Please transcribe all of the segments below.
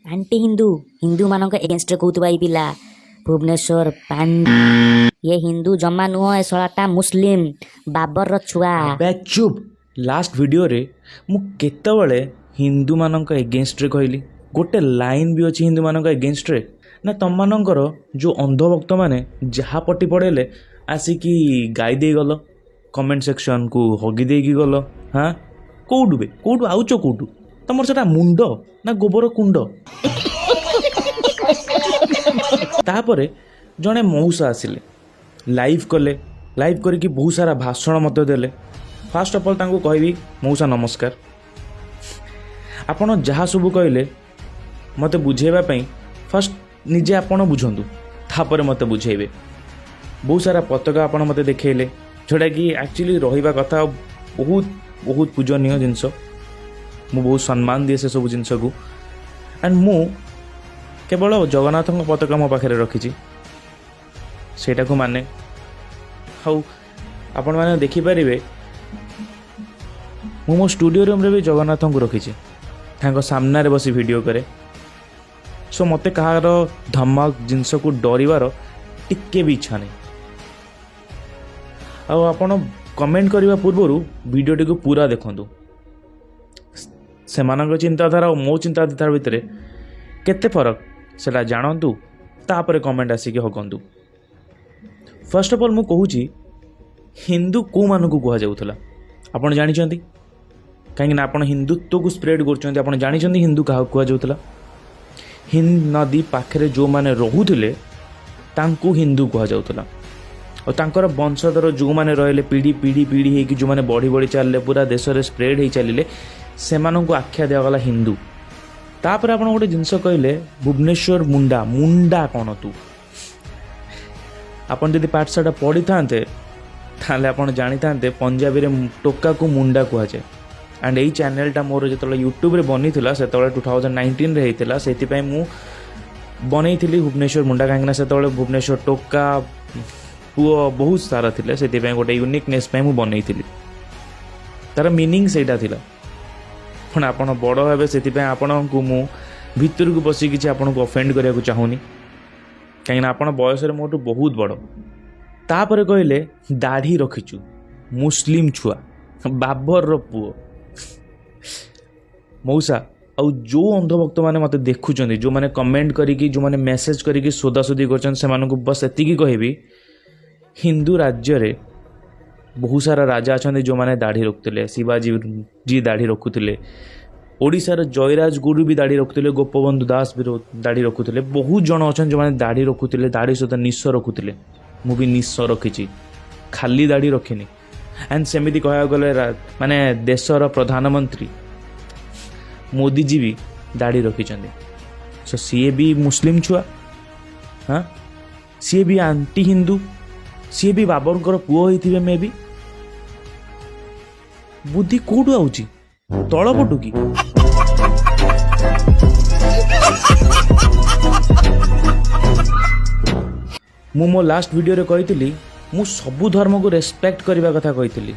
Aunty Hindu Hindu मान against कहूबा पिला भुवनेश्वर ये हिंदू जमा नुह ए शलाटा मुस्लिम बाबर छुआ। बे चुप। लास्ट वीडियो रे मु केतबेले हिंदू मानक एगेन्स्ट रे कहली गोटे लाइन भी अच्छी हिंदू मानक एगेन्स्ट रे ना तुम मानकर जो अंधभक्त मैंने जहाँ पटी पड़ेले आसिकी गाई दे गल कमेंट सेक्शन को हगी देगी गल। हाँ कौटु बे कौटु आउच कौटु तुम सेटा मुंड ना गोबर कुंड। तापरे जड़े मौसा आसिले लाइव कले लाइव करके बहुत सारा भाषण मत देले। फास्ट अफ ऑल तांको कहबी मौसा नमस्कार आपण जहाँ सब कहले मत बुझेबा पई फास्ट निजे आपण बुझंतु तापर मत बुझेबे। बहुत सारा पताका आपण मत देखैले जोटा कि एक्चुअली रहिबा कथा बहुत बहुत पूजनीय जिनस मु बहुत सम्मान दिए से सब जिनस को एंड मु केवल जगन्नाथ पताका मो पाखे रखी सेटा को माने हाउ आपण माने देखि परिबे मु मो स्टूडियो रूम रे भी जगन्नाथ को रखी सामने रे बसी वीडियो करे। सो मते कहार धमक जिनस को डरिवार टिके भी इच्छा नहीं। आपण कमेंट करने पूर्वर वीडियोटी को पूरा देखंतु से चिंताधारा और मो चिंताधारा भितर केते फरक सेटा जानतु तापर comment Ashik हगंतु। First of all मु कहूची हिंदू को मान को कह जाउथला आपण जानिचंती कहीं आप हिंदुत्व को स्प्रेड कर आप जानी हिंदू क्या कह जाउथला हिंद नदी पाखे जो मैंने रोहुले तांकू हिंदू कह जाउथला और तांकर वंशधर जो मैंने रहिले पीढ़ी पीढ़ी पीढ़ी होगी जो मैंने बढ़ी बढ़ी चलिए पूरा देश में स्प्रेड हो चलिए से आख्या दिगला हिंदू। तापर आप गोटे जिनस कहले भुवनेश्वर मुंडा मुंडा कौन तू आपन जदि पाठशाला पढ़ी था ताले आपन जानी था पंजाबी रे टोका को मुंडा कह जाए। एंड यही चैनलटा मोर जो यूट्यूब रे बनी थी से 2019 रे होता से मु बनई भुवनेश्वर मुंडा कहीं से भुवनेश्वर टोका पुओ बहुत सारा थिले से गोटे यूनिकनेस मु बनई तार मीनिंग सेटा थिला पण आपण बड़ हे से आपण को मु भितर को बसी किसी आपन को ऑफेंड करने को चाहूनी कहीं आपण बयस मोटू बहुत बड़। तापर कहले दाढ़ी रखीचु मुस्लिम छुआ बाबर रो पुओ मौसा आउ जो अंधभक्त मैंने मत देखुं जो मैंने कमेंट करी जो मैंने मेसेज करी सोदासोदी कर बस एति कहबी हिंदू राज्य रे बहुत सारा राजा अच्छा जो मैंने दाढ़ी रखुले शिवाजी जी दाढ़ी रखुले ओडिशार जयराज गुरु भी दाढ़ी रखुले गोपबंधु दास भी दाढ़ी रखुले बहुत जन अच्छा जो मैंने दाढ़ी रखुले दाढ़ी सहित निश रखुले मु भी निश रखी खाली दाढ़ी रखिनी। एंड सेमिति कह गले माने देशर प्रधानमंत्री मोदी जी भी दाढ़ी रखिंट सो सी भी मुस्लिम छुआ। हाँ सी भी आंटी हिंदू सी भी बाबर पुओ होइथिबे मे भी बुद्धि कोडू आउची तळ पटु की मु मो लास्ट वीडियो रे कहितली मु सबु धर्म को रेस्पेक्ट करबा कथा कहितली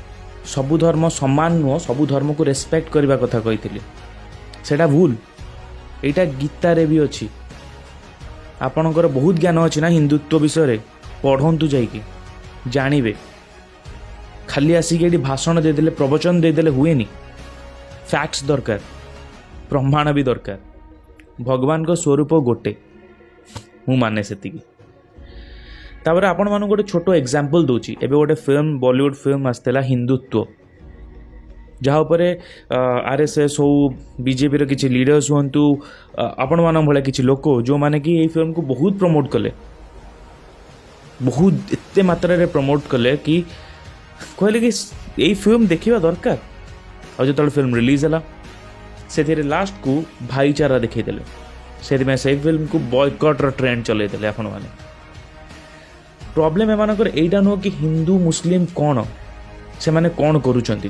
सबु धर्म समान नुह सबु धर्म को रेस्पेक्ट करबा कथा कहितली सेटा भूल एटा गीता रे भी अच्छी आपणकर बहुत ज्ञान अच्छी ना हिंदुत्व विषय पढ़ंतु जाइए जानिबे खाली आसिक ये भाषण देदेले प्रवचन देदेले हुएनी फैक्ट्स दरकार प्रमाण भी दरकार भगवान को स्वरूप गोटे मु माने सेतिकी। तापर आपण मानु गोटे छोटो एग्जांपल दोची एबे गोटे फिल्म बॉलीवुड फिल्म आस्तेला हिंदुत्व जहाँ पर आरएसएस हो बीजेपी रो किछि लीडर्स हुंतु आपण मान भले किछि लोक जो माने कि फिल्म को बहुत प्रमोट कले बहुत एते मात्रा रे प्रमोट कले कि कहले कि यही फिल्म देखिबा दरकार और जो फिल्म रिलीज है से लास्ट को भाईचारा देखईदेले से फिल्म को बॉयकॉट रो ट्रेंड चलईदेले आपण माने। प्रॉब्लम एमानकर एइटा नुह कि हिंदू मुस्लिम कौन से माने कौन करूचंती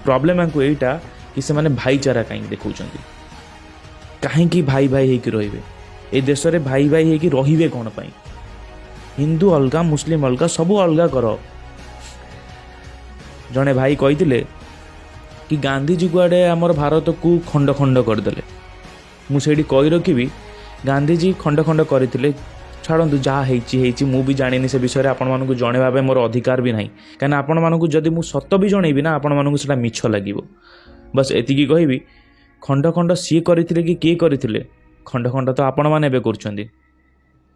प्रॉब्लम हमको एइटा कि से माने भाईचारा कहीं देखौचंती कहीं भाई भाई होकर रहिबे ए देश रे भाई भाई होकर रहिबे कौन पाई हिंदू अलगा मुस्लिम अलगा सबू अलगा कर। जड़े भाई कही कि गांधीजी कुआडे आमर भारत को खंड खंड करदे मुझे कही रखी गांधीजी खंड खंड करते छाड़ू जहाँ होती मुझे जानी से विषय आपण मानक जनवा मोर अधिकार भी ना कहीं आपण मानक जदि मुझ सत भी जनइबी ना आपण मानक से मिछ लगे बस एतिकी कहबी खंड खंड सी करते कि किए करते खंड खंड तो आपण मैंने कर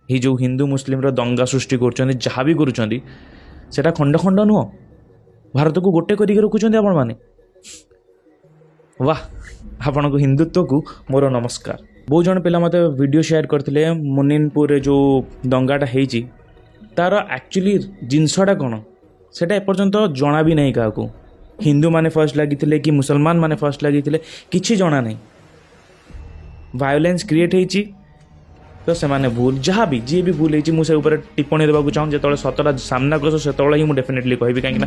जो हिंदू मुस्लिम दंगा सृष्टि कर भी करा खंड खंड नुह भारत को गोटे करके रखुच्च आपण मैंने वाह आपण को हिंदुत्व को मोर नमस्कार। बहुत जन पिला मत वीडियो शेयर करते मुनिनपुर जो दंगाटा होती तार एक्चुअली जिनसटा कौन से एपर्यंत जना भी नहीं क्या हिंदू माने फर्स्ट लगी कि मुसलमान माने फर्स्ट लगी किसी जना नहीं वायोलेंस क्रिएट होती तो से माने भूल जहाँ भी जी भी भूल होती मुझे ऊपर टिप्पणी देवाक चाहूँ जो सतटा सामना कर से मुझे डेफिनेटली कहि कहीं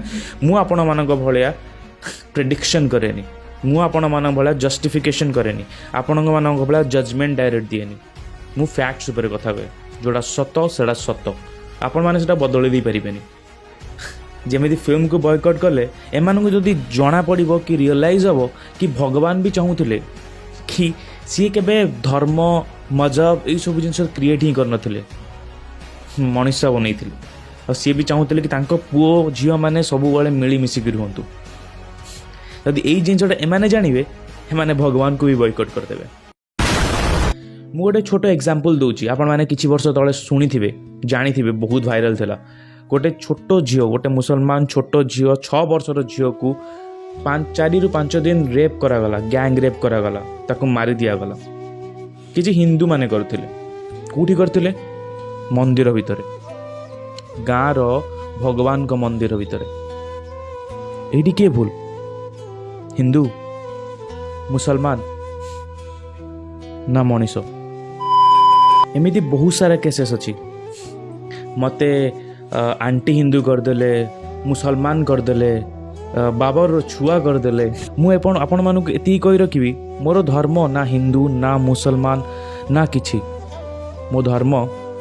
मुझे मान भाया प्रेडिक्शन करेनि मु आपण मान भाया जस्टिफिकेशन करेनि आपण मान भाया जजमेंट डायरेक्ट दिएनि मु फैक्ट्स उपर कथा कहे जोड़ा सत से सत आपण मैंने से बदल दे पारे जमी फिल्म को बॉयकट कले एमानक जदि जना पड़ो कि रियलाइज हम कि भगवान भी चाहूले कि सी केबे धर्म मजहब यही सब जिन क्रिएट ही करनथिले मनीषा बनई और सी भी चाहूले कि पुओ झील मैंने सब मिलमिशिक रुहतु जदि यही जिनटा एमाने जानवे एमाने भगवान को भी बॉयकट करदेवे। मु गोटे छोट एग्जांपल दूची आपण माने किछि वर्ष तले शुणी थे जानी थे बहुत वायरल थिला गोटे छोट झील गोटे मुसलमान छोट झील 6 वर्षर झील को 4 ରୁ 5 दिन रेप करागला गैंग रेप करागला ताको मारी दियागला किछि हिंदू माने करथिले कोठी करथिले मंदिर भितर गाँव रो भगवान को मंदिर भितर एडी के भूल हिंदू मुसलमान ना मनीष एमिति बहुत सारा केसेस अच्छी मते आंटी हिंदू करदेले मुसलमान करदेले बाबर छुआ करदेले मुझे आपण मानक एति कही रखी मोर धर्म ना हिंदू ना मुसलमान ना किछि मो धर्म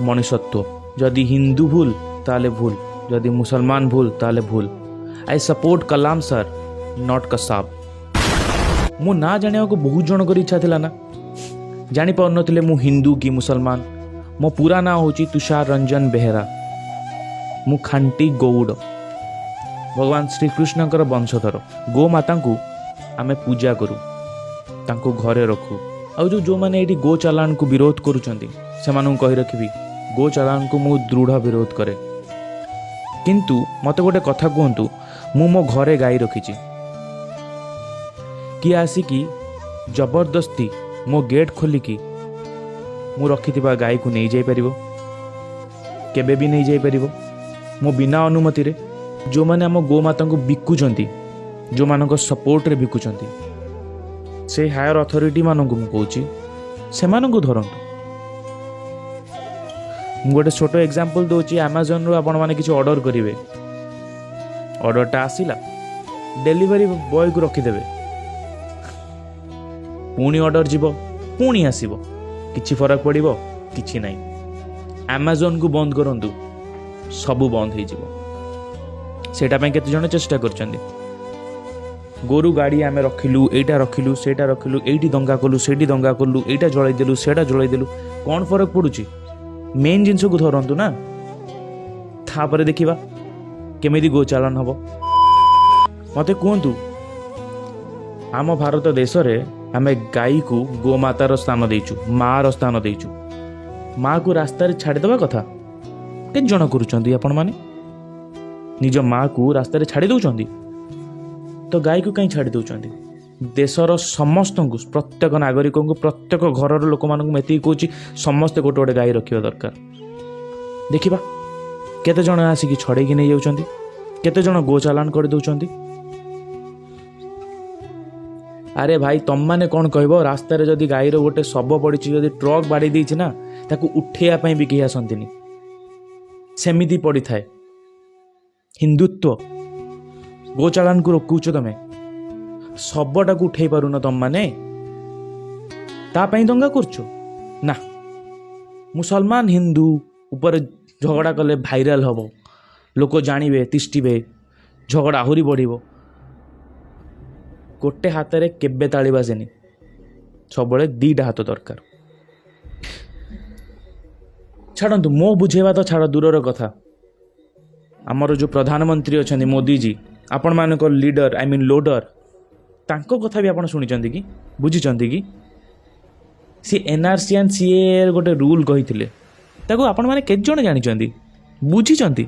मनुष्यत्व जदि हिंदू भूल ताले भूल जदि मुसलमान भूल ताले भूल I support Kalam sir not Kasab मो ना जाने को बहुत जन कर इच्छा थिला ना जानी पार नथिले मु हिंदू कि मुसलमान मो पूरा ना होची तुषार रंजन बेहेरा मु खांटी गौड़ भगवान श्री कृष्णकर वंशधर गो माता को आमे पूजा करूँ तांको घरे रखू आउ जो मैंने ये गो चालान को विरोध करुचंती से कही रखी गो चालान को मु दृढ़ विरोध करे किंतु मते गोटे कथा कहतु मु मो घरे गाई रखी किए आसिकी जबरदस्ती मो गेट खोलिकी मु रखि गाई को नहीं जाई परिबो केबे भी नहीं जाई परिबो मो बिना अनुमति रे जो माने आम गोमाता को बिकुचंती जो मानक सपोर्ट रे बिकुचंती से हायर अथॉरिटी मानक मु कहूची से मानक धरंतु मु गोटे छोट एग्जांपल दोची अमेज़न रो आपण माने किछ ऑर्डर करिवे ऑर्डरटा आसिला डिलीवरी बॉय को रखी देबे पुणी ऑर्डर जीवो पुणी आसीबो किछि फरक पड़िबो किछि नाही अमेज़न को बंद करंतु सबू बंद हो जीवो सेटा पे केते जण चेष्टा करचंदी गोरु गाड़ी आमे रखिलु एटा रखिलु सेटा रखिलु एटी दंगा कलु सेटी दंगा कलु एटा जळै देलु सेटा जळै देलु कोन फरक पड़ुची मेन जिंस को धरंतु ना थापरे देखिबा केमिति गो चालन हबो मते कहंतु आम भारत देश रे आमे गाई को गोमातार स्थान देइचु मार स्थान देइचु माँ को रास्ता छाड़ी दबा कथा के जन करुचंदी आपण माने निज माँ को रास्ता छाड़ी दउचंदी तो गाई को कहीं छाड़ी दउचंदी देशर समस्त को प्रत्येक नागरिक को प्रत्येक घर लोक मान एति कहूँ समस्ते गोटे गोटे गाई रखा दरकार देखिबा केते जन आसिकी छड़ेकी नहीं जाउचंदी केते जन गो चालान कर दउचंदी अरे भाई तुम मैंने कौन कह रास्ता जदि गाईर गोटे शव पड़ी जदि ट्रक बाड़ी देछि ना ताकू उठेया भी कहीं आसंतिनी सेमिति पड़ी थाए हिंदुत्व गो चालान को रोकुच तमें शवटा को उठे पारुन तुम मैंने तापाई दंगा करछु ना मुसलमान हिंदू ऊपर झगड़ा कले भाइराल हम लोक जानिबे तिष्टिबे झगड़ा आहुरी बढ़िबो गोटे हाथ में केबे ताली बाजेनी ସବୁବେଳେ ଦୁଇଟା ହାତ ଦରକାର। ଛାଡ଼ନ୍ତୁ, ମୋ ବୁଝେଇବା ତ ଛାଡ଼ ଦୂରର କଥା। ଆମର ଯେଉଁ ପ୍ରଧାନମନ୍ତ୍ରୀ ଅଛନ୍ତି ମୋଦିଜୀ, ଆପଣମାନଙ୍କ ଲିଡର ଆଇ ମିନ୍ ଲୋଡର, ତାଙ୍କ କଥା ବି ଆପଣ ଶୁଣିଛନ୍ତି କି, ବୁଝିଛନ୍ତି କି? ସେ NRC ଆଣ୍ଡ CAA ଗୋଟେ ରୁଲ୍ କହିଥିଲେ, ତାକୁ ଆପଣମାନେ କେତେ ଜଣ ଜାଣିଛନ୍ତି, ବୁଝିଛନ୍ତି?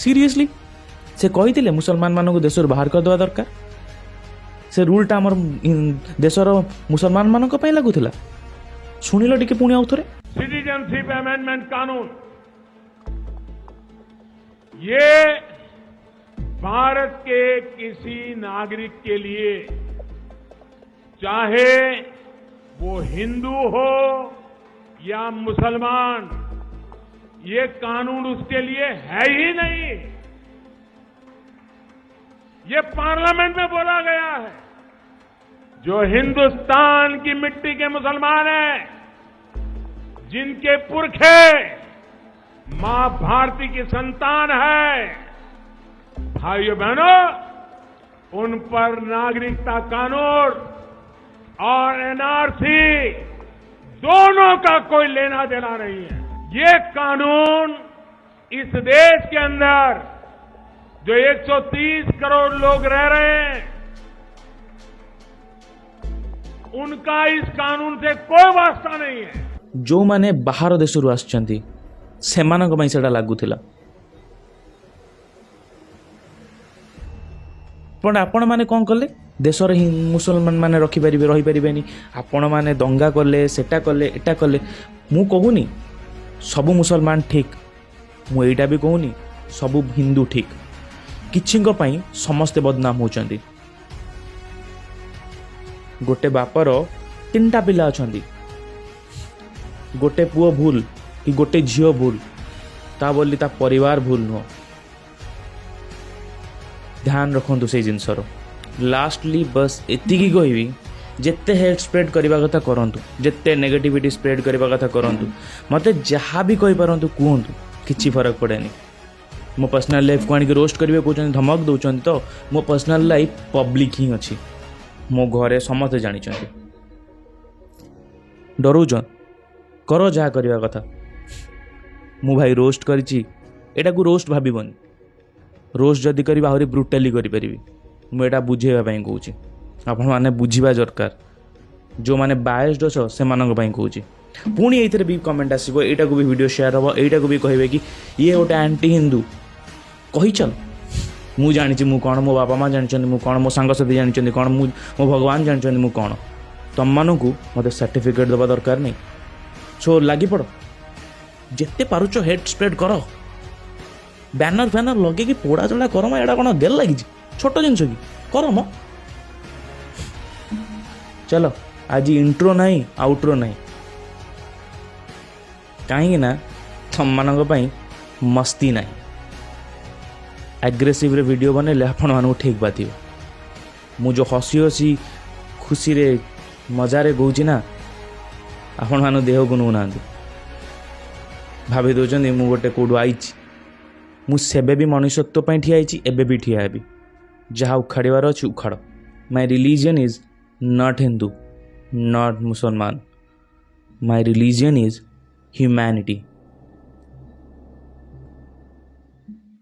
ସିରିୟସଲି ସେ କହିଥିଲେ ମୁସଲମାନମାନଙ୍କୁ ଦେଶରୁ ବାହାର କରିଦେବା ଦରକାର। ସେ ରୁଲ୍ଟା ଆମର ଦେଶର ମୁସଲମାନମାନଙ୍କ ପାଇଁ ଲାଗୁଥିଲା। ଶୁଣିଲ ଟିକେ ପୁଣି ଆଉ ଥରେ। सिटीजनशिप अमेंडमेंट कानून ये भारत के किसी नागरिक के लिए, चाहे वो हिंदू हो या मुसलमान, ये कानून उसके लिए है ही नहीं। ये पार्लियामेंट में बोला गया है। जो हिंदुस्तान की मिट्टी के मुसलमान हैं, जिनके पुरखे मां भारती की संतान है, भाइयों बहनों, उन पर नागरिकता कानून और NRC दोनों का कोई लेना देना नहीं है। ये कानून इस देश के अंदर जो 130 करोड़ लोग रह रहे हैं, उनका इस कानून से कोई वास्ता नहीं है। ଯେଉଁମାନେ ବାହାର ଦେଶରୁ ଆସିଛନ୍ତି ସେମାନଙ୍କ ପାଇଁ ସେଇଟା ଲାଗୁଥିଲା। पण ଆପଣମାନେ କ'ଣ କଲେ? ଦେଶରେ ହିଁ ମୁସଲମାନ ମାନେ ରହିପାରିବେନି, ଆପଣମାନେ ଦଙ୍ଗା କଲେ, ସେଟା କଲେ, ଏଟା କଲେ। ମୁଁ କହୁନି ସବୁ ମୁସଲମାନ ଠିକ୍, ମୁଁ ଏଇଟା ବି କହୁନି ସବୁ ହିନ୍ଦୁ ଠିକ୍। କିଛିଙ୍କ ପାଇଁ ସମସ୍ତେ ବଦନାମ ହେଉଛନ୍ତି। ଗୋଟେ ବାପର 3ଟା ପିଲା ଅଛନ୍ତି, गोटे पुओ भूल कि गोटे झील भूल, ता बोली ता परिवार भूल नुह। ध्यान रखु से जिनसर। लास्टली बस एतिकी कहबी, जिते हेट स्प्रेड करने कथा करंतु, जिते नेगेटिविटी स्प्रेड करने कथा करंतु, मते जहाँ भी कहि पारंतु कहतु, किछि फरक पड़ेनी। मो पर्सनल लाइफ को आनिक रोस्ट करेंगे कहते धमक दौरान, तो मो पर्सनल लाइफ पब्लिक ही अच्छी, मो घरे समस्ते जानी। डरुच करो जहाँ करवा कथा। मु भाई रोस्ट करिछि, एटा को रोस्ट भाबीबनी। रोस्ट जदि करी आहरी ब्रुटाली करि परिबी। मु एटा बुझेबा पई कहूछि, आपण माने बुझिबा दरकार। जो माने बायस्ड अछ से मानक पई कहूछि। पुणी एइथरे भी कमेंट आसीबो, एटा को भी वीडियो शेयर हबो, एटा को भी कहबे कि ये गोटे एंटी हिंदू कहि चल। मु जानिछि मु कोन, मो बापा माँ जानिछन मु कोन, मो सांगसाथी जानिछन कोन, मो भगवान जानिछन मु कोन। तम मानकु मते सर्टिफिकेट दबा दरकार नहीं। सो लगी पड़, जिते पारुच हेड स्प्रेड कर, बैनर फैनर लगे कि पोड़ा चढ़ा कर। एटा कौन गेल लगी छोट जिनस कि कर म। चलो आज इंट्रो नहीं आउट्रो नहीं, कहीं ना तुम मानक मस्ती नहीं। एग्रेसिव रे वीडियो बनेले आपण मानू ठीक बात। मु जो हसी हसी खुशी रे मजारे कहूँ ना, आपण मान देह को नौना भाभी दौरान मु गोटे कौटू आई। मुझे भी मनुष्यत्व ठिया एबे भी ठिया हेबी। जहाँ उखाड़बार अच्छी उखाड़। My religion is not Hindu, not मुसलमान। My religion is humanity.